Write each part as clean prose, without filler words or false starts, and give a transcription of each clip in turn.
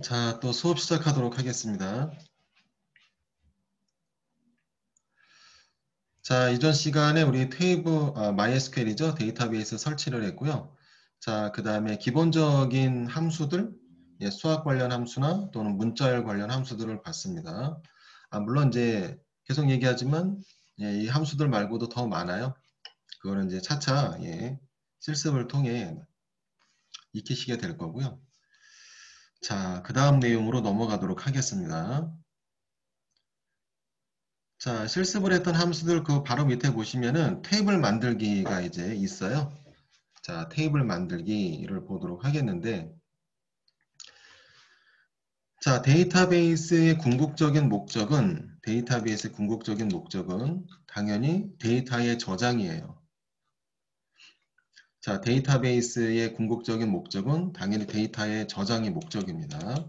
자, 또 수업 시작하도록 하겠습니다. 자, 이전 시간에 우리 MySQL이죠. 데이터베이스 설치를 했고요. 자, 그 다음에 기본적인 함수들, 수학 관련 함수나 또는 문자열 관련 함수들을 봤습니다. 물론 이제 계속 얘기하지만 이 함수들 말고도 더 많아요. 그거는 이제 차차 실습을 통해 익히시게 될 거고요. 자, 그 다음 내용으로 넘어가도록 하겠습니다. 자, 실습을 했던 함수들 그 바로 밑에 보시면은 테이블 만들기가 이제 있어요. 자, 테이블 만들기를 보도록 하겠는데, 자, 데이터베이스의 궁극적인 목적은 당연히 데이터의 저장이에요. 자, 데이터베이스의 궁극적인 목적은 당연히 데이터의 저장이 목적입니다.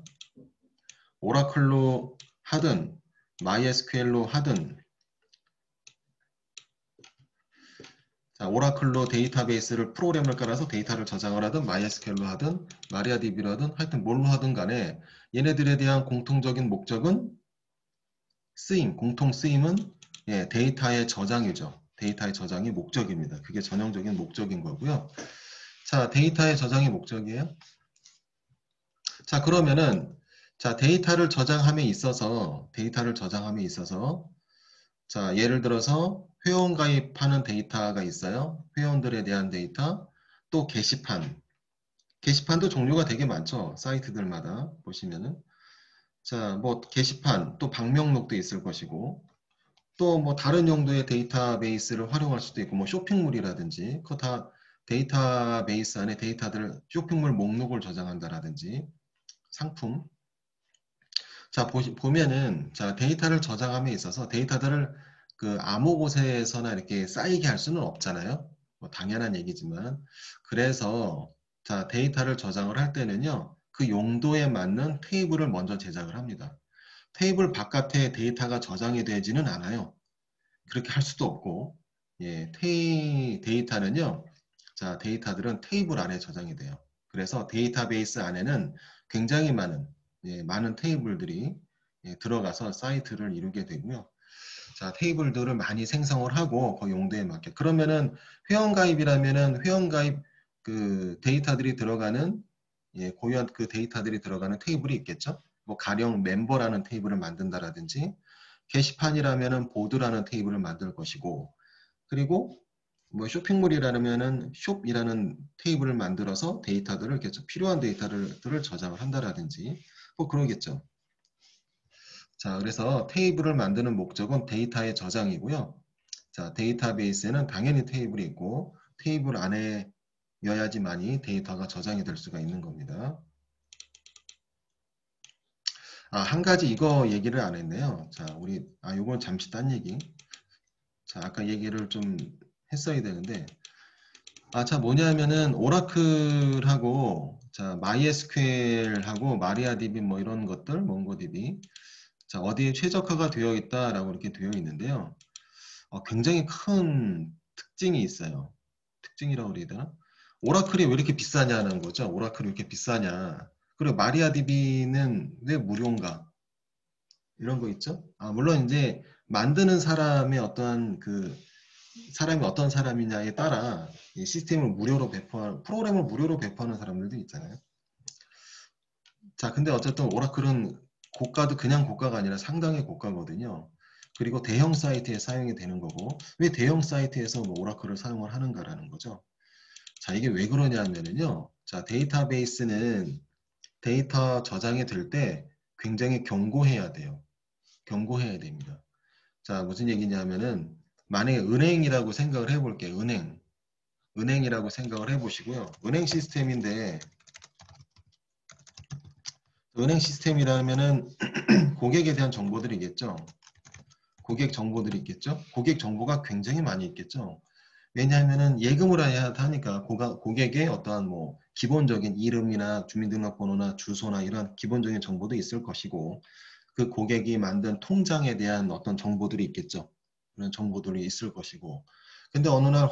오라클로 하든, MySQL로 하든, 자, 오라클로 데이터베이스를 프로그램을 깔아서 데이터를 저장을 하든 MySQL로 하든 마리아DB로 하든 하여튼 뭘로 하든 간에 얘네들에 대한 공통적인 목적은 공통 쓰임은 데이터의 저장이죠. 데이터의 저장이 목적입니다. 그게 전형적인 목적인 거고요. 자, 데이터의 저장이 목적이에요. 자, 그러면은 자, 데이터를 저장함에 있어서 자, 예를 들어서 회원 가입하는 데이터가 있어요. 회원들에 대한 데이터, 또 게시판도 종류가 되게 많죠. 사이트들마다 보시면은. 자, 뭐 게시판, 또 방명록도 있을 것이고, 또 뭐 다른 용도의 데이터베이스를 활용할 수도 있고, 뭐 쇼핑몰이라든지, 그거 다 데이터베이스 안에 쇼핑몰 목록을 저장한다라든지, 상품. 자, 보면은, 자, 데이터를 저장함에 있어서 데이터들을 그 아무 곳에서나 이렇게 쌓이게 할 수는 없잖아요. 뭐 당연한 얘기지만. 그래서, 자, 데이터를 저장을 할 때는요, 그 용도에 맞는 테이블을 먼저 제작을 합니다. 테이블 바깥에 데이터가 저장이 되지는 않아요. 그렇게 할 수도 없고, 데이터는요, 자, 데이터들은 테이블 안에 저장이 돼요. 그래서 데이터베이스 안에는 굉장히 많은 테이블들이 들어가서 사이트를 이루게 되고요. 자, 테이블들을 많이 생성을 하고 그 용도에 맞게. 그러면은 회원가입이라면은 회원가입 그 데이터들이 들어가는 고유한 그 데이터들이 들어가는 테이블이 있겠죠. 뭐 가령 멤버라는 테이블을 만든다라든지 게시판이라면은 보드라는 테이블을 만들 것이고 그리고 뭐 쇼핑몰이라면은 숍이라는 테이블을 만들어서 데이터들을 필요한 데이터들을 저장을 한다라든지 뭐 그러겠죠. 자, 그래서 테이블을 만드는 목적은 데이터의 저장이고요. 자, 데이터베이스에는 당연히 테이블이 있고 테이블 안에여야지만이 데이터가 저장이 될 수가 있는 겁니다. 한 가지 이거 얘기를 안 했네요. 자, 요건 잠시 딴 얘기. 자, 아까 얘기를 좀 했어야 되는데, 자, 뭐냐면은, 오라클하고, 자, MySQL하고, 마리아DB 뭐 이런 것들, 몽고DB. 자, 어디에 최적화가 되어 있다라고 이렇게 되어 있는데요. 굉장히 큰 특징이 있어요. 특징이라고 그래야 되나? 오라클이 왜 이렇게 비싸냐는 거죠. 오라클이 왜 이렇게 비싸냐. 그리고 마리아DB는 왜 무료인가? 이런 거 있죠. 물론 이제 만드는 사람이 어떤 사람이냐에 따라 이 프로그램을 무료로 배포하는 사람들도 있잖아요. 자, 근데 어쨌든 오라클은 그냥 고가가 아니라 상당히 고가거든요. 그리고 대형 사이트에 사용이 되는 거고, 왜 대형 사이트에서 뭐 오라클을 사용을 하는가라는 거죠. 자, 이게 왜 그러냐면요. 자, 데이터베이스는 데이터 저장이 될 때 굉장히 경고해야 돼요. 경고해야 됩니다. 자, 무슨 얘기냐면은, 만약에 은행이라고 생각을 해볼게요. 은행이라고 생각을 해보시고요. 은행 시스템이라면은 고객에 대한 정보들이겠죠. 고객 정보들이 있겠죠. 고객 정보가 굉장히 많이 있겠죠. 왜냐하면은 예금을 해야 하니까 고객의 어떠한 뭐 기본적인 이름이나 주민등록번호나 주소나 이런 기본적인 정보도 있을 것이고 그 고객이 만든 통장에 대한 어떤 정보들이 있겠죠. 그런 정보들이 있을 것이고 근데 어느 날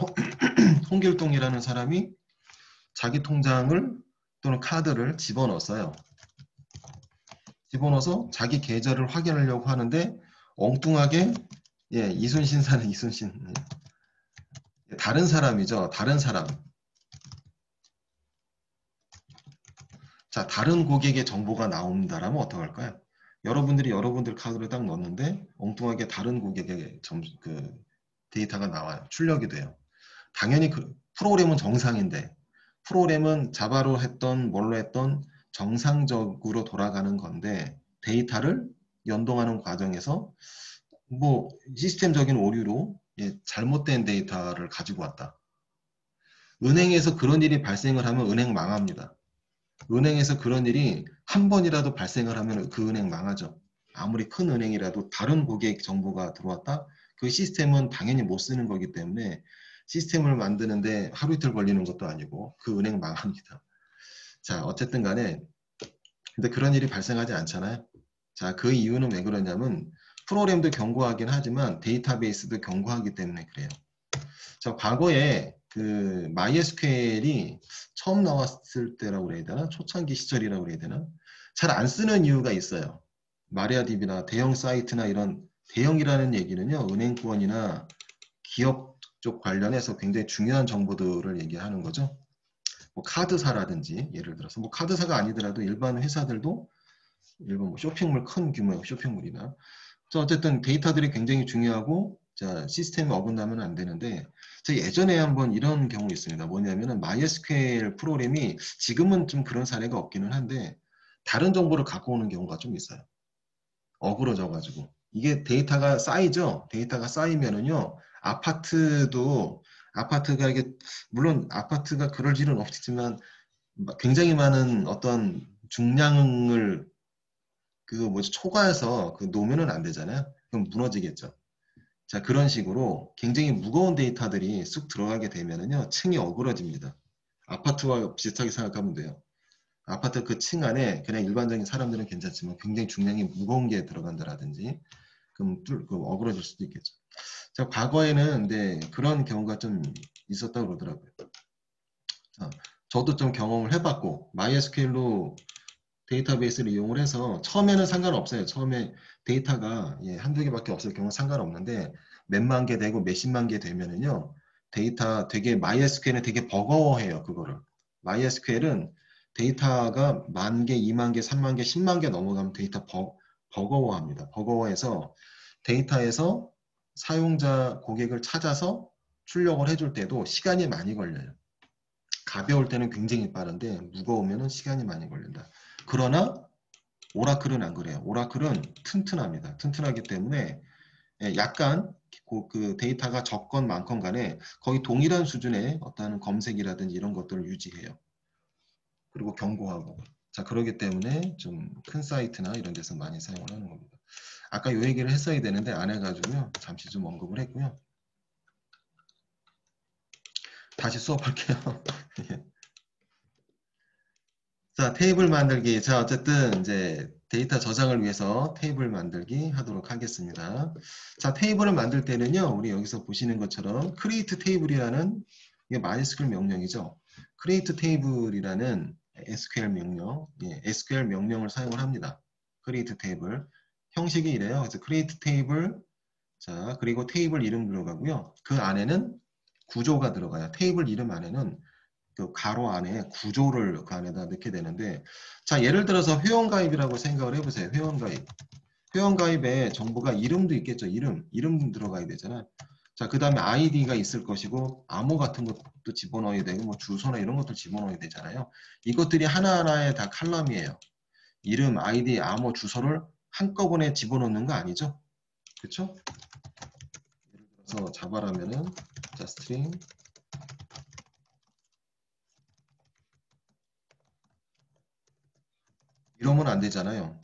홍길동이라는 사람이 자기 통장을 또는 카드를 집어넣었어요. 집어넣어서 자기 계좌를 확인하려고 하는데 엉뚱하게 예, 이순신사는 이순신 예, 다른 사람이죠. 다른 사람. 자, 다른 고객의 정보가 나온다라면 어떡할까요? 여러분들이 여러분들 카드를 딱 넣었는데 엉뚱하게 다른 고객의 그 데이터가 나와요. 출력이 돼요. 당연히 그 프로그램은 정상인데 프로그램은 자바로 했던 뭘로 했던 정상적으로 돌아가는 건데 데이터를 연동하는 과정에서 뭐 시스템적인 오류로 예, 잘못된 데이터를 가지고 왔다. 은행에서 그런 일이 발생을 하면 은행 망합니다. 은행에서 그런 일이 한 번이라도 발생을 하면 그 은행 망하죠. 아무리 큰 은행이라도 다른 고객 정보가 들어왔다? 그 시스템은 당연히 못 쓰는 거기 때문에 시스템을 만드는데 하루 이틀 걸리는 것도 아니고 그 은행 망합니다. 자, 어쨌든 간에 근데 그런 일이 발생하지 않잖아요. 자, 그 이유는 왜 그러냐면 프로그램도 견고하긴 하지만 데이터베이스도 견고하기 때문에 그래요. 자, 과거에 그 MySQL이 처음 나왔을 때라고 그래야 되나? 초창기 시절이라고 그래야 되나? 잘 안 쓰는 이유가 있어요. 마리아DB나 대형 사이트나 이런 대형이라는 얘기는요. 은행권이나 기업 쪽 관련해서 굉장히 중요한 정보들을 얘기하는 거죠. 뭐 카드사라든지 예를 들어서 뭐 카드사가 아니더라도 일반 회사들도 일본 뭐 쇼핑몰 큰 규모의 쇼핑몰이나 어쨌든 데이터들이 굉장히 중요하고 자 시스템이 어긋나면 안 되는데 저 예전에 한번 이런 경우 있습니다. 뭐냐면은 MySQL 프로그램이 지금은 좀 그런 사례가 없기는 한데 다른 정보를 갖고 오는 경우가 좀 있어요. 어그러져 가지고 이게 데이터가 쌓이죠. 데이터가 쌓이면은요 아파트도 아파트가 이게 물론 아파트가 그럴 일은 없지만 굉장히 많은 어떤 중량을 그 뭐지 초과해서 그 놓으면은 안 되잖아요. 그럼 무너지겠죠. 자 그런 식으로 굉장히 무거운 데이터들이 쑥 들어가게 되면은요 층이 어그러집니다. 아파트와 비슷하게 생각하면 돼요. 아파트 그 층 안에 그냥 일반적인 사람들은 괜찮지만 굉장히 중량이 무거운 게 들어간다라든지 그럼 어그러질 수도 있겠죠. 자 과거에는 근데 그런 경우가 좀 있었다고 그러더라고요. 자, 저도 좀 경험을 해봤고 MySQL로 데이터베이스를 이용을 해서 처음에는 상관없어요. 처음에 데이터가 예, 한두 개밖에 없을 경우는 상관없는데 몇만 개 되고 몇십만 개 되면은요. 데이터 되게 MySQL은 되게 버거워해요. 그거를. MySQL은 데이터가 만 개, 2만 개, 3만 개, 10만 개 넘어가면 데이터 버거워합니다. 버거워해서 데이터에서 사용자 고객을 찾아서 출력을 해줄 때도 시간이 많이 걸려요. 가벼울 때는 굉장히 빠른데 무거우면 시간이 많이 걸린다. 그러나 오라클은 안 그래요. 오라클은 튼튼합니다. 튼튼하기 때문에 예, 약간 그 데이터가 적건 많건 간에 거의 동일한 수준의 어떤 검색이라든지 이런 것들을 유지해요. 그리고 견고하고. 자, 그러기 때문에 좀 큰 사이트나 이런 데서 많이 사용을 하는 겁니다. 아까 요 얘기를 했어야 되는데 안 해가지고요. 잠시 좀 언급을 했고요. 다시 수업할게요. 자, 테이블 만들기. 자, 어쨌든 이제 데이터 저장을 위해서 테이블 만들기 하도록 하겠습니다. 자, 테이블을 만들 때는요, 우리 여기서 보시는 것처럼 create table이라는 이게 MySQL 명령이죠. create table이라는 SQL 명령, 예, SQL 명령을 사용을 합니다. create table. 형식이 이래요. 그래서 create table, 자, 그리고 테이블 이름 들어가고요. 그 안에는 구조가 들어가요. 테이블 이름 안에는 그 가로 안에 구조를 그 안에다 넣게 되는데 자 예를 들어서 회원가입이라고 생각을 해보세요. 회원가입. 회원가입에 정보가 이름도 있겠죠. 이름 들어가야 되잖아. 자, 그 다음에 아이디가 있을 것이고 암호 같은 것도 집어넣어야 되고 뭐 주소나 이런 것도 집어넣어야 되잖아요. 이것들이 하나하나의 다 칼럼이에요. 이름, 아이디, 암호, 주소를 한꺼번에 집어넣는 거 아니죠? 그렇죠? 예를 들어서 자바라면은 자 스트링 이러면 안 되잖아요.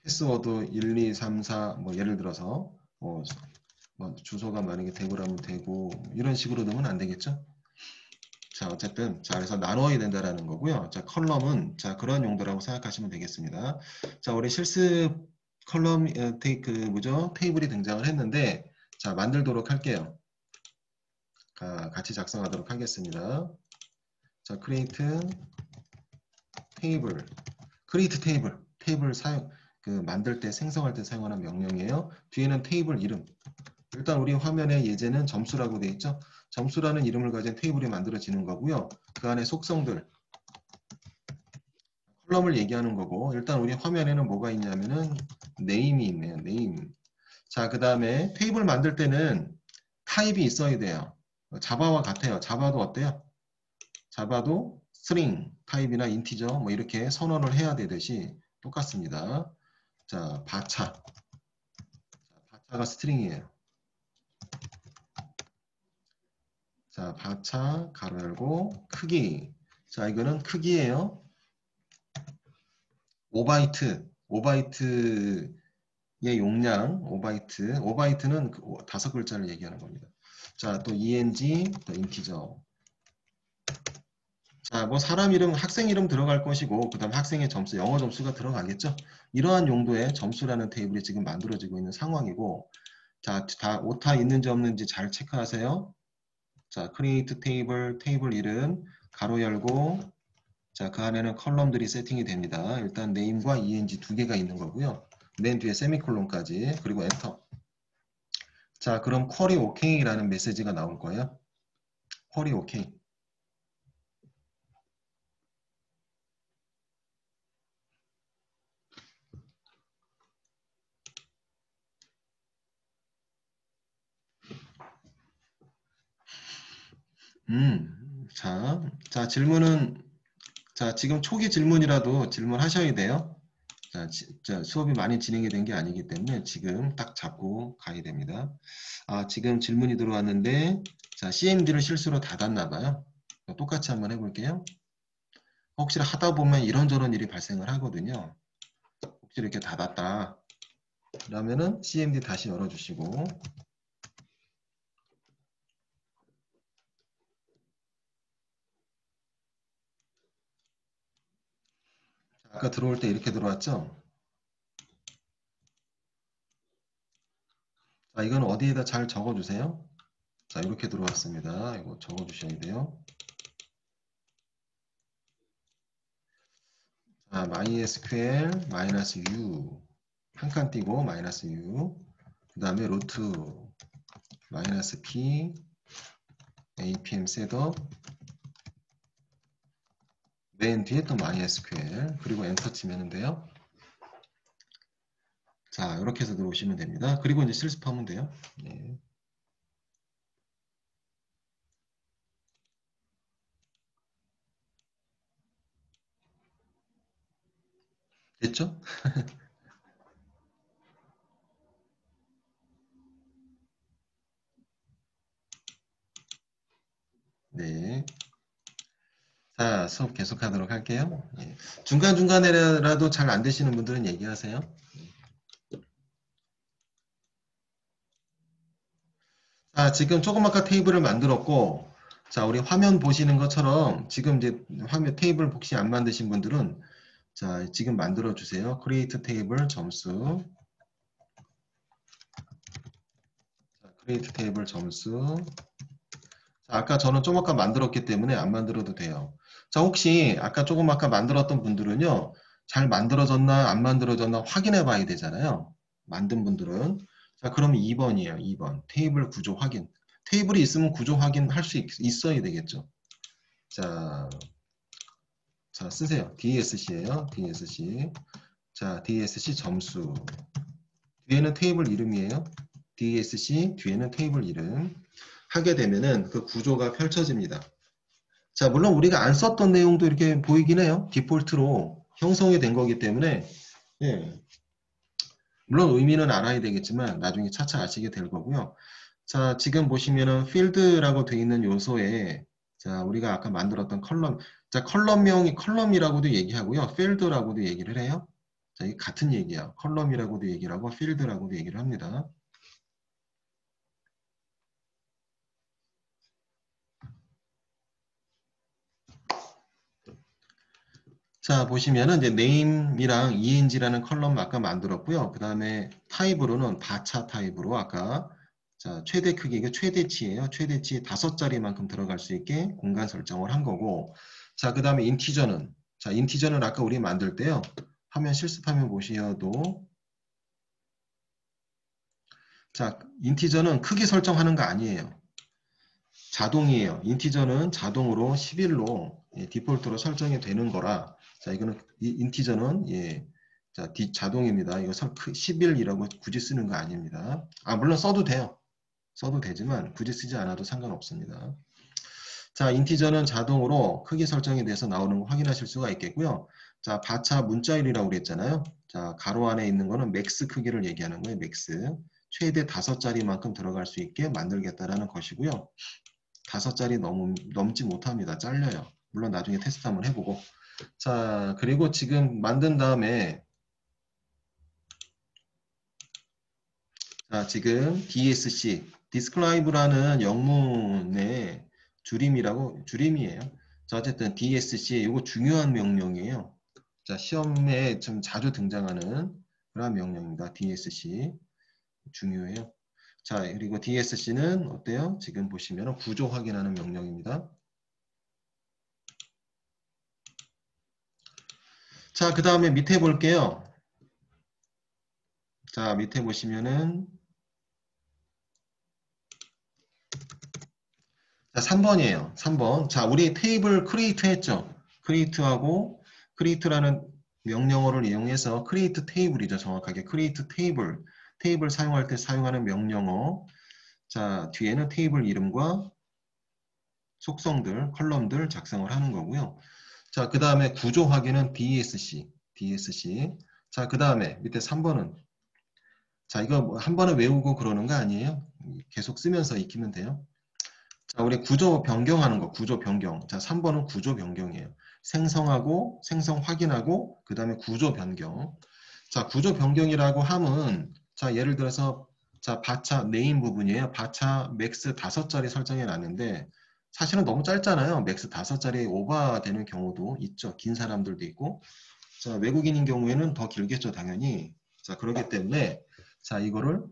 패스워드 1, 2, 3, 4, 뭐 예를 들어서 뭐 주소가 만약에 대구라면 대구 이런 식으로 넣으면 안 되겠죠? 자 어쨌든 자 그래서 나눠야 된다라는 거고요. 자 컬럼은 자 그런 용도라고 생각하시면 되겠습니다. 자 우리 실습 컬럼 그 뭐죠? 테이블이 등장을 했는데 자 만들도록 할게요. 같이 작성하도록 하겠습니다. 자, create table. create table. 테이블 사용, 만들 때, 생성할 때 사용하는 명령이에요. 뒤에는 테이블 이름. 일단 우리 화면에 예제는 점수라고 되어 있죠. 점수라는 이름을 가진 테이블이 만들어지는 거고요. 그 안에 속성들, 컬럼을 얘기하는 거고, 일단 우리 화면에는 뭐가 있냐면은 name이 있네요. name. 자, 그 다음에 테이블 만들 때는 타입이 있어야 돼요. 자바와 같아요. 자바도 어때요? 자바도 string 타입이나 인티저 뭐 이렇게 선언을 해야 되듯이 똑같습니다. 자, 바차. 바차가 스트링이에요. 자, 바차 가로 열고 크기. 자, 이거는 크기예요. 5바이트. 5바이트의 용량 5바이트. 5바이트는 5글자를 얘기하는 겁니다. 자, 또 eng 또 인티저. 자, 뭐 사람 이름, 학생 이름 들어갈 것이고 그 다음 학생의 점수, 영어 점수가 들어가겠죠. 이러한 용도의 점수라는 테이블이 지금 만들어지고 있는 상황이고, 자, 다 오타 있는지 없는지 잘 체크하세요. 자, create table, 테이블 이름 가로 열고, 자, 그 안에는 컬럼들이 세팅이 됩니다. 일단 name과 eng 두 개가 있는 거고요. 맨 뒤에 세미콜론까지, 그리고 엔터. 자, 그럼 query OK라는 메시지가 나올 거예요. query OK. 자, 질문은, 자, 지금 초기 질문이라도 질문하셔야 돼요. 자, 수업이 많이 진행이 된 게 아니기 때문에 지금 딱 잡고 가야 됩니다. 지금 질문이 들어왔는데, 자, CMD를 실수로 닫았나 봐요. 똑같이 한번 해볼게요. 혹시 하다 보면 이런저런 일이 발생을 하거든요. 혹시 이렇게 닫았다. 그러면은 CMD 다시 열어주시고, 아까 들어올 때 이렇게 들어왔죠? 자, 이건 어디에다 잘 적어주세요. 자, 이렇게 들어왔습니다. 이거 적어주셔야 돼요. 자, MySQL -u 한 칸 띄고 -u 그 다음에 루트 -p apm 셋업 맨 뒤에 또 MySQL 그리고 엔터 치면 돼요. 자, 이렇게 해서 들어오시면 됩니다. 그리고 이제 실습하면 돼요. 네. 됐죠? 네. 자, 수업 계속하도록 할게요. 예. 중간중간에라도 잘 안 되시는 분들은 얘기하세요. 자, 지금 조그맣게 테이블을 만들었고, 자, 우리 화면 보시는 것처럼 지금 이제 화면 테이블 혹시 안 만드신 분들은 자, 지금 만들어 주세요. create table 점수. 자, create table 점수. 자, 아까 저는 조그맣게 만들었기 때문에 안 만들어도 돼요. 자, 혹시 아까 조그맣게 만들었던 분들은요, 잘 만들어졌나 안 만들어졌나 확인해 봐야 되잖아요. 만든 분들은. 자, 그럼 2번이에요. 2번. 테이블 구조 확인. 테이블이 있으면 구조 확인할 수 있어야 되겠죠. 자, 자, 쓰세요. DSC예요. DSC. 자, DSC 점수. 뒤에는 테이블 이름이에요. DSC 뒤에는 테이블 이름. 하게 되면은 그 구조가 펼쳐집니다. 자, 물론 우리가 안 썼던 내용도 이렇게 보이긴 해요. 디폴트로 형성이 된 거기 때문에 예. 물론 의미는 알아야 되겠지만 나중에 차차 아시게 될 거고요. 자, 지금 보시면은 필드라고 되어 있는 요소에 자, 우리가 아까 만들었던 컬럼. 자, 컬럼명이 컬럼이라고도 얘기하고요. 필드라고도 얘기를 해요. 자, 이게 같은 얘기야. 컬럼이라고도 얘기를 하고 필드라고도 얘기를 합니다. 자, 보시면은 이제 name이랑 eng라는 컬럼 아까 만들었고요. 그 다음에 타입으로는 바차 타입으로 아까 자, 최대 크기, 이게 최대치예요. 최대치 5자리만큼 들어갈 수 있게 공간 설정을 한 거고. 자, 그 다음에 인티저는, 자, 인티저는 아까 우리 만들 때요. 화면 실습하면 보셔도, 자, 인티저는 크기 설정하는 거 아니에요. 자동이에요. 인티저는 자동으로 11로 디폴트로 설정이 되는 거라. 자, 이거는 인티저는 자, 자동입니다. 이거 11이라고 굳이 쓰는 거 아닙니다. 아, 물론 써도 돼요. 써도 되지만 굳이 쓰지 않아도 상관없습니다. 자, 인티저는 자동으로 크기 설정이 돼서 나오는 거 확인하실 수가 있겠고요. 자, 바차 문자열이라고 그랬잖아요. 자, 가로 안에 있는 거는 맥스 크기를 얘기하는 거예요. 맥스. 최대 5자리만큼 들어갈 수 있게 만들겠다라는 것이고요. 5자리 넘지 못합니다. 잘려요. 물론 나중에 테스트 한번 해보고. 자, 그리고 지금 만든 다음에 자, 지금 DSC, Describe라는 영문의 줄임이에요. 자, 어쨌든 DSC, 이거 중요한 명령이에요. 자, 시험에 좀 자주 등장하는 그런 명령입니다. DSC. 중요해요. 자, 그리고 DSC는 어때요? 지금 보시면 구조 확인하는 명령입니다. 자, 그 다음에 밑에 볼게요. 자, 밑에 보시면은 자, 3번이에요. 3번. 자, 우리 테이블 크리에이트 했죠? 크리에이트하고 크리에이트라는 명령어를 이용해서 크리에이트 테이블이죠. 정확하게 크리에이트 테이블. 테이블 사용할 때 사용하는 명령어. 자, 뒤에는 테이블 이름과 속성들, 컬럼들 작성을 하는 거고요. 자, 그 다음에 구조 확인은 DSC. DSC. 자, 그 다음에 밑에 3번은 자, 이거 뭐 한 번에 외우고 그러는 거 아니에요? 계속 쓰면서 익히면 돼요. 자, 우리 구조 변경하는 거, 구조 변경. 자, 3번은 구조 변경이에요. 생성하고, 생성 확인하고, 그 다음에 구조 변경. 자, 구조 변경이라고 함은, 자, 예를 들어서, 자, 바차 메인 부분이에요. 바차 맥스 5자리 설정해 놨는데, 사실은 너무 짧잖아요. 맥스 5자리 오버되는 경우도 있죠. 긴 사람들도 있고. 자, 외국인인 경우에는 더 길겠죠, 당연히. 자, 그렇기 때문에, 자, 이거를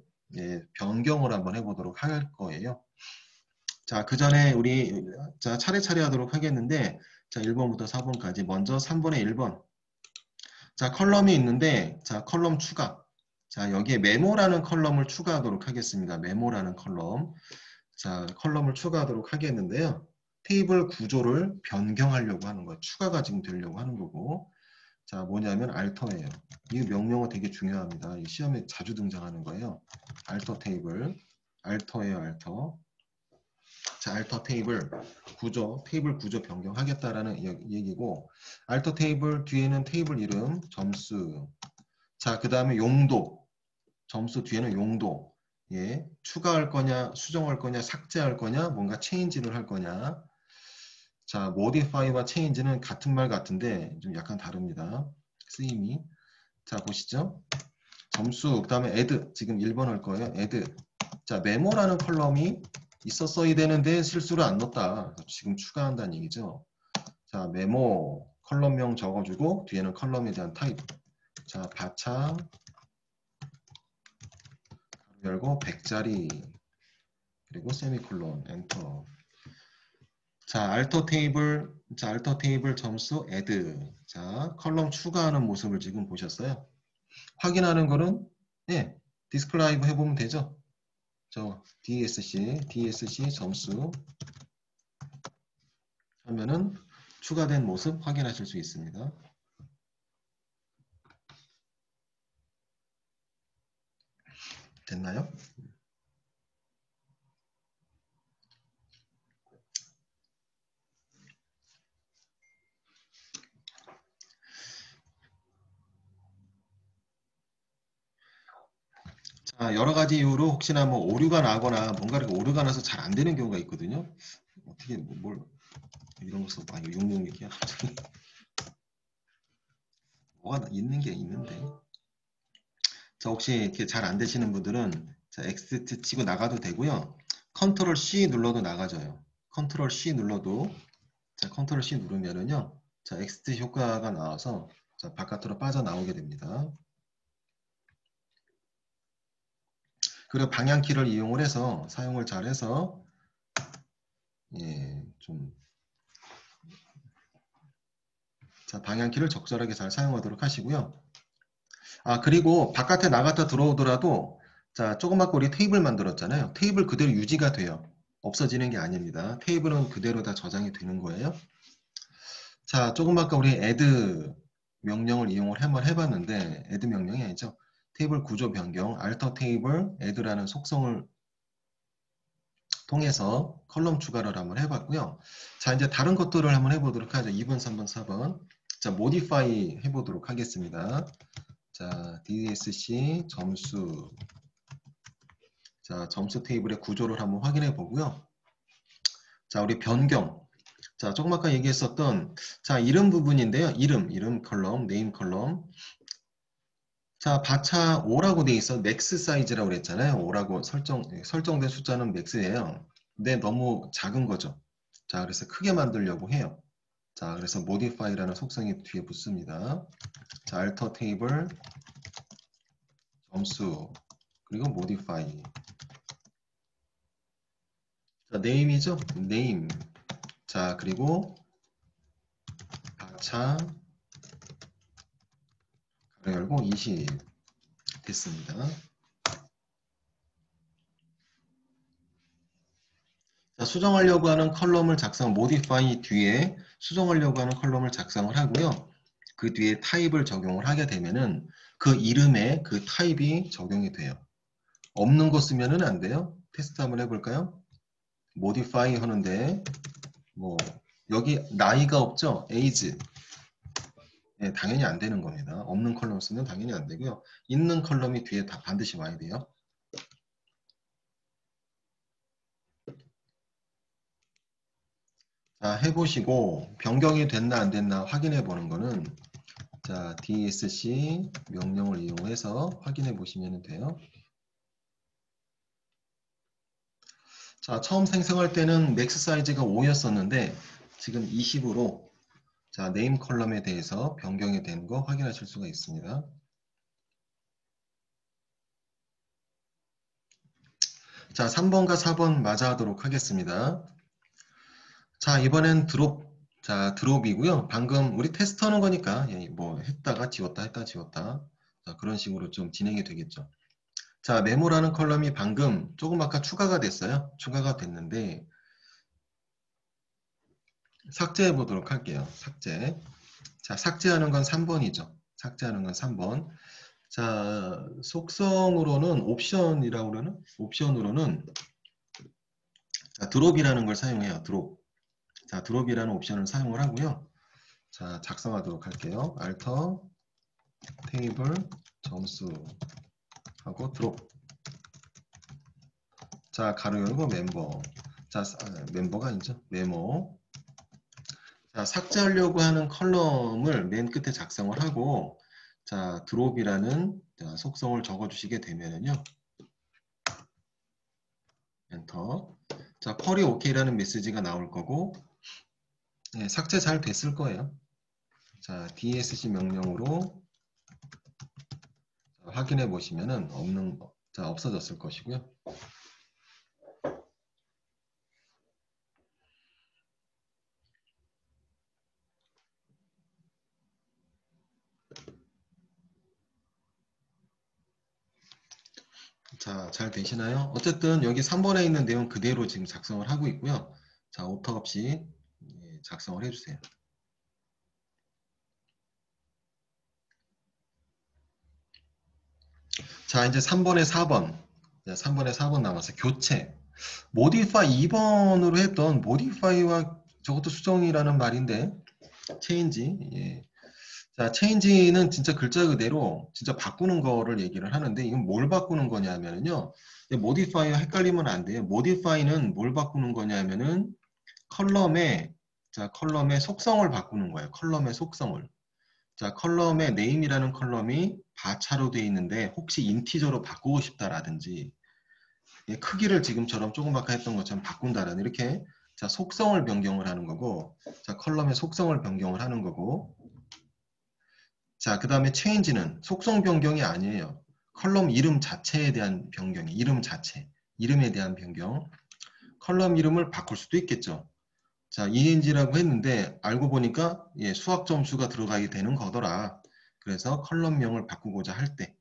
변경을 한번 해보도록 할 거예요. 자, 그 전에 우리 자, 차례차례 하도록 하겠는데 자, 1번부터 4번까지 먼저 3번에 1번. 자, 컬럼이 있는데 자, 컬럼 추가. 자, 여기에 메모라는 컬럼을 추가하도록 하겠습니다. 메모라는 컬럼. 자, 컬럼을 추가하도록 하겠는데요. 테이블 구조를 변경하려고 하는 거예요. 추가가 지금 되려고 하는 거고. 자, 뭐냐면 알터예요. 이 명령어 되게 중요합니다. 이 시험에 자주 등장하는 거예요. 알터 테이블. 알터예요, 알터. 자, 알터 테이블 테이블 구조 변경하겠다라는 얘기고, 알터 테이블 뒤에는 테이블 이름, 점수. 자, 그 다음에 용도. 점수 뒤에는 용도. 예, 추가할 거냐, 수정할 거냐, 삭제할 거냐, 뭔가 체인지를 할 거냐. 자, modify와 change는 같은 말 같은데 좀 약간 다릅니다. 쓰임이. 자, 보시죠. 점수, 그 다음에 add. 지금 1번 할 거예요. add. 자, 메모라는 컬럼이 있었어야 되는데 실수를 안 넣었다. 지금 추가한다는 얘기죠. 자, 메모 컬럼명 적어주고 뒤에는 컬럼에 대한 타입. 자, 바차 열고 100자리 그리고 세미콜론 엔터. 자, 알터 테이블 점수 add. 자, 컬럼 추가하는 모습을 지금 보셨어요. 확인하는 거는 디스크라이브 해보면 되죠. 저 DSC 점수 하면은 추가된 모습 확인하실 수 있습니다. 됐나요? 자, 여러 가지 이유로 혹시나 뭐 오류가 나거나 뭔가 이렇게 오류가 나서 잘 안 되는 경우가 있거든요. 어떻게 뭘 이런 거 써봐. 이거 용용 얘기야 갑자기. 뭐가 있는 게 있는데. 자, 혹시 이렇게 잘 안 되시는 분들은 자, 엑시트 치고 나가도 되고요. 컨트롤 C 눌러도 나가져요. 컨트롤 C 눌러도 자, 컨트롤 C 누르면은요. 자, 엑시트 효과가 나와서 자, 바깥으로 빠져나오게 됩니다. 그리고 방향키를 이용을 해서 사용을 잘 해서 자, 방향키를 적절하게 잘 사용하도록 하시고요. 그리고 바깥에 나갔다 들어오더라도 자, 조그맣게 우리 테이블 만들었잖아요. 테이블 그대로 유지가 돼요. 없어지는 게 아닙니다. 테이블은 그대로 다 저장이 되는 거예요. 자, 조금 아까 우리 add 명령을 이용을 한번 해봤는데 add 명령이 아니죠. 테이블 구조 변경, alter table, add라는 속성을 통해서 컬럼 추가를 한번 해봤고요. 자, 이제 다른 것들을 한번 해보도록 하죠. 2번, 3번, 4번. 자, modify 해보도록 하겠습니다. 자, DSC 점수. 자, 점수 테이블의 구조를 한번 확인해 보고요. 자, 우리 변경. 자, 조금 아까 얘기했었던 자, 이름 부분인데요. 이름 컬럼, 네임 컬럼. 자, 바차 5라고 돼 있어. 맥스 사이즈라고 그랬잖아요. 5라고 설정된 숫자는 맥스예요. 근데 너무 작은 거죠. 자, 그래서 크게 만들려고 해요. 자, 그래서 modify라는 속성이 뒤에 붙습니다. 자, alter table 점수 그리고 modify. 자, name이죠? name. 자, 그리고 바차 가로 열고 20 됐습니다. 자, 수정하려고 하는 컬럼을 modify 뒤에 수정하려고 하는 컬럼을 작성을 하고요. 그 뒤에 타입을 적용을 하게 되면은 그 이름에 그 타입이 적용이 돼요. 없는 거 쓰면은 안 돼요. 테스트 한번 해볼까요? modify 하는데 뭐 여기 나이가 없죠? age. 네, 당연히 안 되는 겁니다. 없는 컬럼 쓰면 당연히 안 되고요. 있는 컬럼이 뒤에 다 반드시 와야 돼요. 자, 해보시고 변경이 됐나 안 됐나 확인해 보는 거는 자, DSC 명령을 이용해서 확인해 보시면 돼요. 자, 처음 생성할 때는 맥스 사이즈가 5였었는데 지금 20으로 자, 네임 컬럼에 대해서 변경이 된 거 확인하실 수가 있습니다. 자, 3번과 4번 맞아 하도록 하겠습니다. 자, 이번엔 드롭. 자, 드롭이고요. 방금 우리 테스트 하는 거니까 뭐 했다가 지웠다 했다가 지웠다. 자, 그런 식으로 좀 진행이 되겠죠. 자, 메모라는 컬럼이 방금 조금 아까 추가가 됐어요. 추가가 됐는데 삭제해 보도록 할게요. 삭제. 자, 삭제하는 건 3번이죠. 삭제하는 건 3번. 자, 속성으로는 옵션이라고 그러는? 옵션으로는 자, 드롭이라는 걸 사용해요. 드롭. 자, 드롭이라는 옵션을 사용을 하고요. 자, 작성하도록 할게요. alter 테이블 점수 하고 드롭. 자, 가로 열고 멤버. 자, 멤버가 아니죠. 메모. 자, 삭제하려고 하는 컬럼을 맨 끝에 작성을 하고 자, 드롭이라는 속성을 적어 주시게 되면은요. 엔터. 자, 쿼리 OK라는 메시지가 나올 거고 네, 삭제 잘 됐을 거예요. 자, DSC 명령으로 확인해 보시면은 없어졌을 것이고요. 자, 잘 되시나요? 어쨌든 여기 3번에 있는 내용 그대로 지금 작성을 하고 있고요. 자, 오터 없이 작성을 해주세요. 자, 이제 3번에 4번. 3번에 4번 남았어요. 교체. modify 2번으로 했던 modify와 저것도 수정이라는 말인데 change. 예. 자, change는 진짜 글자 그대로 진짜 바꾸는 거를 얘기를 하는데 이건 뭘 바꾸는 거냐면요. modify와 헷갈리면 안 돼요. modify는 뭘 바꾸는 거냐면은 컬럼의 속성을 바꾸는 거예요. 컬럼의 속성을. 자, 컬럼의 name이라는 컬럼이 바차로 되어 있는데 혹시 인티저로 바꾸고 싶다라든지 크기를 지금처럼 조그맣게 했던 것처럼 바꾼다라는 이렇게 자, 속성을 변경을 하는 거고 자, 컬럼의 속성을 변경을 하는 거고 자, 그 다음에 change는 속성 변경이 아니에요. 컬럼 이름 자체에 대한 변경이 이름 자체, 이름에 대한 변경. 컬럼 이름을 바꿀 수도 있겠죠. 자, ENG라고 했는데 알고 보니까 예, 수학 점수가 들어가게 되는 거더라. 그래서 컬럼명을 바꾸고자 할 때,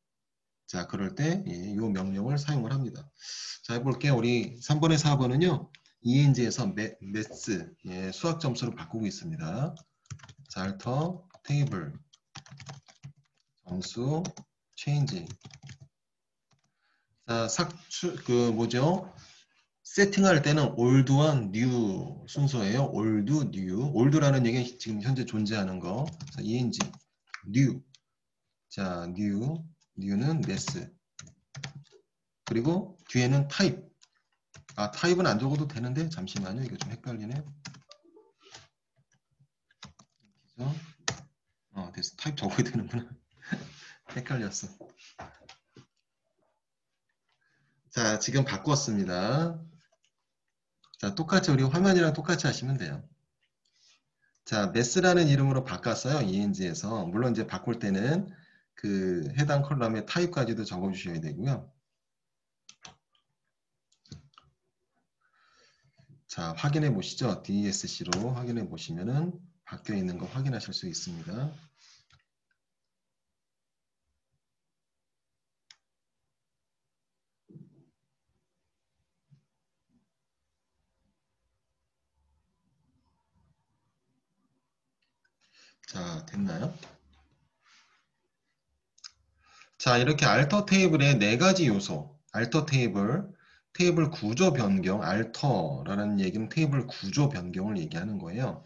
자, 그럴 때 이 명령을 사용을 합니다. 자, 해볼게요. 우리 3번에 4번은요. ENG에서 매스, 예, 수학 점수를 바꾸고 있습니다. 자, 알터, 테이블, 점수, 체인지. 자, 뭐죠? 세팅할 때는 올드와 뉴 순서예요. 올드, 뉴. 올드라는 얘기는 지금 현재 존재하는 거. 자, ENG, 뉴. 자, 뉴는 매스. 그리고 뒤에는 타입. 아, 타입은 안 적어도 되는데 잠시만요. 이거 좀 헷갈리네. 그죠? 됐어. 타입 적어야 되는구나. 헷갈렸어. 자, 지금 바꿨습니다. 자, 똑같이 우리 화면이랑 똑같이 하시면 돼요. 자, 매스라는 이름으로 바꿨어요. ENG에서. 물론 이제 바꿀 때는 그 해당 컬럼의 타입까지도 적어주셔야 되고요. 자, 확인해 보시죠. DSC로 확인해 보시면은 바뀌어 있는 거 확인하실 수 있습니다. 자, 됐나요? 자, 이렇게 알터 테이블의 네 가지 요소, 알터 테이블 구조 변경, 알터라는 얘기는 테이블 구조 변경을 얘기하는 거예요.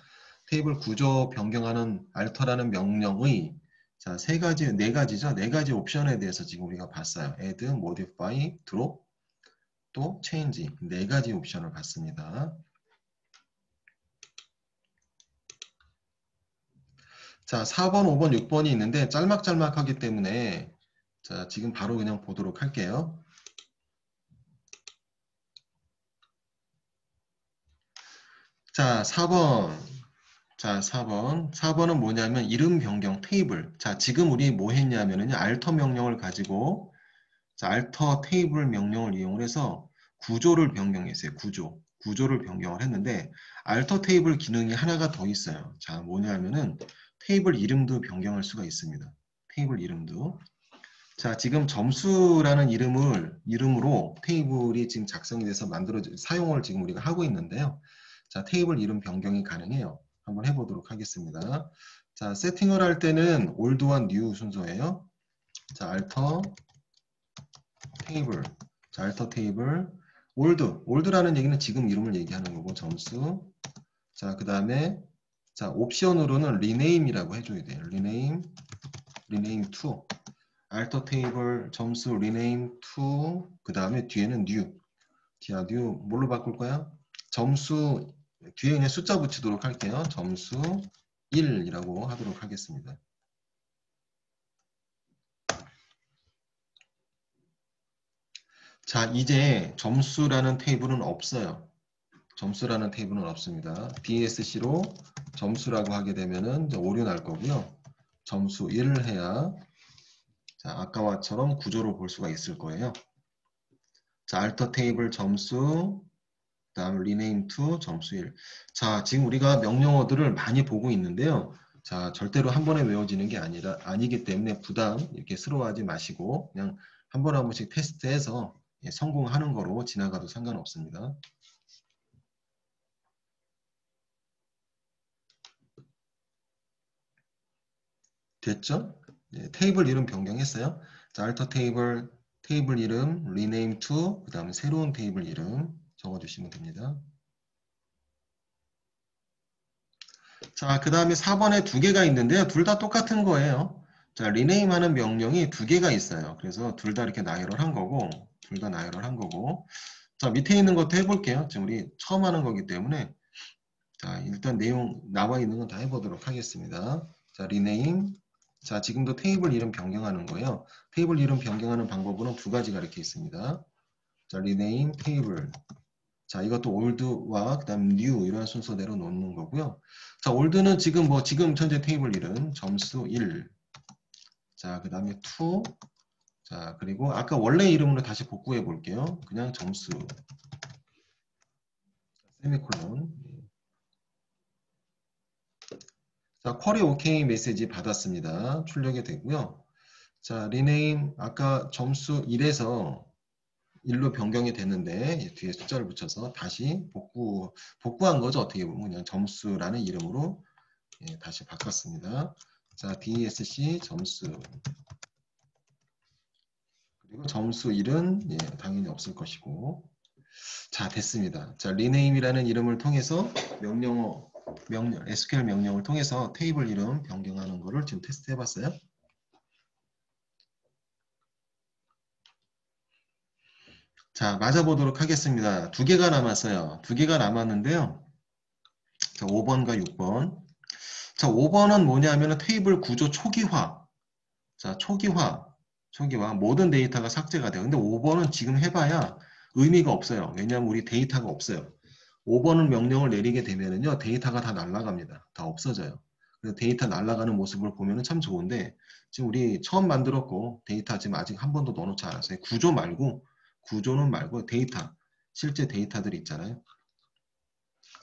테이블 구조 변경하는 알터라는 명령의 자, 네 가지죠. 네 가지 옵션에 대해서 지금 우리가 봤어요. add, modify, drop, 또 change. 네 가지 옵션을 봤습니다. 자, 4번, 5번, 6번이 있는데 짤막짤막하기 때문에 자, 지금 바로 그냥 보도록 할게요. 자, 4번. 자, 4번. 4번은 뭐냐면 이름 변경 테이블. 자, 지금 우리 뭐 했냐면은 알터 명령을 가지고 자, 알터 테이블 명령을 이용을 해서 구조를 변경했어요. 구조를 변경을 했는데 알터 테이블 기능이 하나가 더 있어요. 자, 뭐냐면은 테이블 이름도 변경할 수가 있습니다. 테이블 이름도. 자, 지금 점수라는 이름으로 테이블이 지금 작성이 돼서 사용을 지금 우리가 하고 있는데요. 자, 테이블 이름 변경이 가능해요. 한번 해보도록 하겠습니다. 자, 세팅을 할 때는 올드와 뉴 순서예요. 자, 알터 테이블. 자, 알터 테이블. 올드라는 얘기는 지금 이름을 얘기하는 거고, 점수. 자, 그 다음에, 자, 옵션으로는 리네임이라고 해줘야 돼요. 리네임 to. 알터 테이블 점수 리네임 to 그 다음에 뒤에는 new. 자, new 뭘로 바꿀 거야? 점수 뒤에 그냥 숫자 붙이도록 할게요. 점수 1이라고 하도록 하겠습니다. 자, 이제 점수라는 테이블은 없어요. 점수라는 테이블은 없습니다. DSC로 점수라고 하게 되면은 오류 날 거고요. 점수 1을 해야 자, 아까와처럼 구조로 볼 수가 있을 거예요. 자, 알터 테이블 점수, 그 다음 rename to 점수 1. 자, 지금 우리가 명령어들을 많이 보고 있는데요. 자, 절대로 한 번에 외워지는 게 아니기 때문에 부담 이렇게 스러워하지 마시고 그냥 한 번 한 번씩 테스트해서 성공하는 거로 지나가도 상관없습니다. 됐죠? 테이블 이름 변경했어요. 자, 알터 테이블 이름 rename to 그 다음에 새로운 테이블 이름 적어주시면 됩니다. 자, 그 다음에 4번에 두 개가 있는데요. 둘 다 똑같은 거예요. 자, rename 하는 명령이 두 개가 있어요. 그래서 둘 다 이렇게 나열을 한 거고, 자, 밑에 있는 것도 해볼게요. 지금 우리 처음 하는 거기 때문에, 자, 일단 내용 나와 있는 건 다 해보도록 하겠습니다. 자, rename. 자, 지금도 테이블 이름 변경하는 거예요. 테이블 이름 변경하는 방법으로는 두 가지가 이렇게 있습니다. 자, rename 테이블. 자, 이것도 올드와 그다음 new 이런 순서대로 놓는 거고요. 자, 올드는 지금 현재 테이블 이름 점수 1. 자, 그다음에 to 자, 그리고 아까 원래 이름으로 다시 복구해 볼게요. 그냥 점수. 세미콜론. 자, 쿼리 OK 메시지 받았습니다. 출력이 되고요. 자, 리네임 아까 점수 1에서 1로 변경이 됐는데 뒤에 숫자를 붙여서 다시 복구한 거죠. 어떻게 보면 그냥 점수라는 이름으로 다시 바꿨습니다. 자, DSC 점수. 그리고 점수 1은 당연히 없을 것이고. 자, 됐습니다. 자, 리네임이라는 이름을 통해서 SQL 명령을 통해서 테이블 이름 변경하는 거를 지금 테스트 해봤어요. 자, 맞아보도록 하겠습니다. 두 개가 남았어요. 두 개가 남았는데요. 자, 5번과 6번. 자, 5번은 뭐냐면 테이블 구조 초기화. 자, 초기화. 모든 데이터가 삭제가 돼요. 근데 5번은 지금 해봐야 의미가 없어요. 왜냐하면 우리 데이터가 없어요. 5번은 명령을 내리게 되면은요, 데이터가 다 날아갑니다. 다 없어져요. 그래서 데이터 날아가는 모습을 보면은 참 좋은데, 지금 우리 처음 만들었고, 데이터 지금 아직 한 번도 넣어놓지 않았어요. 구조는 말고 데이터, 실제 데이터들이 있잖아요.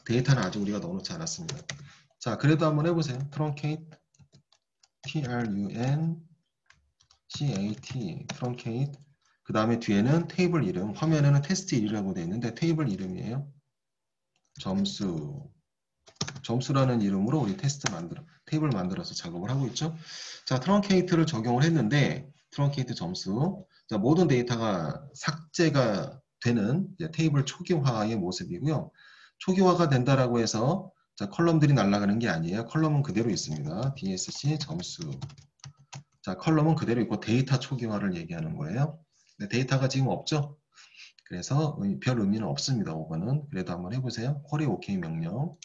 데이터는 아직 우리가 넣어놓지 않았습니다. 자, 그래도 한번 해보세요. truncate, truncate. 그 다음에 뒤에는 테이블 이름, 화면에는 테스트 1이라고 되어 있는데 테이블 이름이에요. 점수라는 이름으로 우리 테이블 만들어서 작업을 하고 있죠. 자, 트렁케이트를 적용을 했는데 트렁케이트 점수. 자, 모든 데이터가 삭제가 되는 테이블 초기화의 모습이고요. 초기화가 된다라고 해서 자, 컬럼들이 날아가는 게 아니에요. 컬럼은 그대로 있습니다. DSC 점수. 자, 컬럼은 그대로 있고 데이터 초기화를 얘기하는 거예요. 데이터가 지금 없죠? 그래서 별 의미는 없습니다. 5번은. 그래도 한번 해보세요. 쿼리 OK 명령.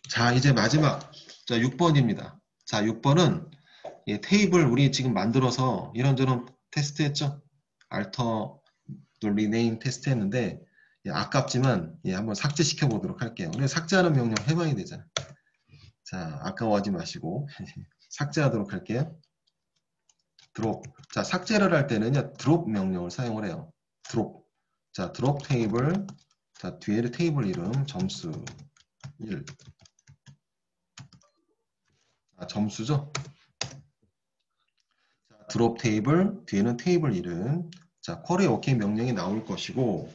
자, 이제 마지막. 자, 6번입니다. 자, 6번은 테이블 우리 지금 만들어서 이런저런 테스트 했죠? 알터, 리네임 테스트 했는데 아깝지만 한번 삭제시켜 보도록 할게요. 그래서 삭제하는 명령 해봐야 되잖아. 자, 아까워하지 마시고 삭제하도록 할게요. 드롭. 자, 삭제를 할 때는요, 드롭 명령을 사용을 해요. 드롭. 자, 드롭 테이블. 자, 뒤에 테이블 이름 점수 1. 점수죠. 자, 드롭 테이블, 뒤에는 테이블 이름. 자, 쿼리 OK 명령이 나올 것이고,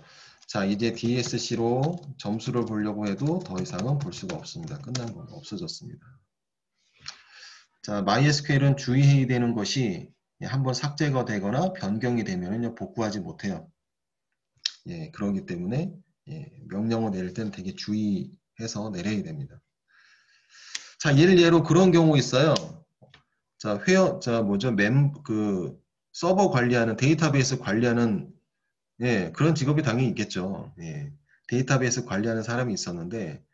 자, 이제 DSC로 점수를 보려고 해도 더 이상은 볼 수가 없습니다. 끝난 건 없어졌습니다. 자, MySQL은 주의해야 되는 것이 한번 삭제가 되거나 변경이 되면 복구하지 못해요. 그러기 때문에 명령을 내릴 때는 되게 주의해서 내려야 됩니다. 자, 예로 그런 경우 있어요. 자, 서버 관리하는, 데이터베이스 관리하는, 그런 직업이 당연히 있겠죠. 데이터베이스 관리하는 사람이 있었는데,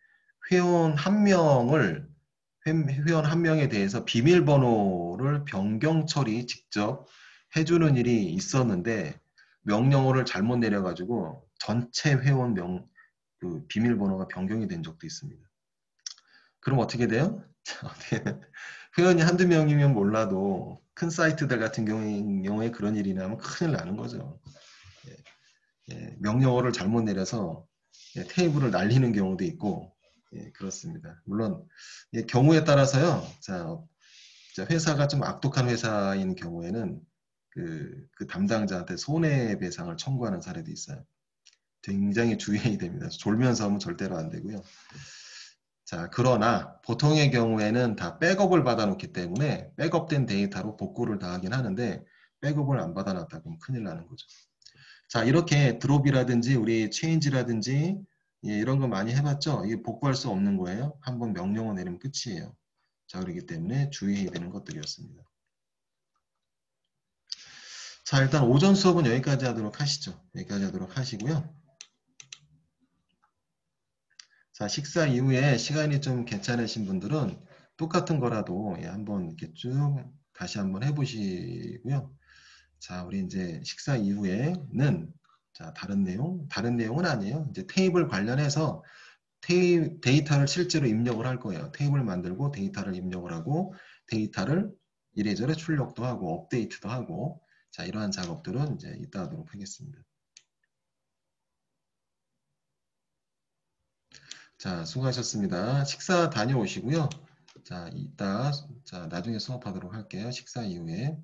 회원 한 명에 대해서 비밀번호를 변경 처리 직접 해주는 일이 있었는데, 명령어를 잘못 내려가지고, 전체 회원 비밀번호가 변경이 된 적도 있습니다. 그럼 어떻게 돼요? 회원이 한두 명이면 몰라도 큰 사이트들 같은 경우에 그런 일이 나면 큰일 나는 거죠. 명령어를 잘못 내려서 테이블을 날리는 경우도 있고 그렇습니다. 물론 경우에 따라서요. 자, 회사가 좀 악독한 회사인 경우에는 그 담당자한테 손해배상을 청구하는 사례도 있어요. 굉장히 주의해야 됩니다. 졸면서 하면 절대로 안 되고요. 자, 그러나 보통의 경우에는 다 백업을 받아놓기 때문에 백업된 데이터로 복구를 다 하긴 하는데 백업을 안 받아놨다 그러면 큰일 나는 거죠. 자, 이렇게 드롭이라든지 우리 체인지라든지 이런 거 많이 해봤죠? 이게 복구할 수 없는 거예요. 한번 명령어 내리면 끝이에요. 자, 그렇기 때문에 주의해야 되는 것들이었습니다. 자, 일단 오전 수업은 여기까지 하도록 하시죠. 여기까지 하도록 하시고요. 자, 식사 이후에 시간이 좀 괜찮으신 분들은 똑같은 거라도 한번 이렇게 쭉 다시 한번 해보시고요. 자, 우리 이제 식사 이후에는 자, 다른 내용은 아니에요. 이제 테이블 관련해서 데이터를 실제로 입력을 할 거예요. 테이블 만들고 데이터를 입력을 하고 데이터를 이래저래 출력도 하고 업데이트도 하고 자 이러한 작업들은 이제 이따 하도록 하겠습니다. 자 수고하셨습니다. 식사 다녀오시고요. 자 이따 자 나중에 수업하도록 할게요. 식사 이후에.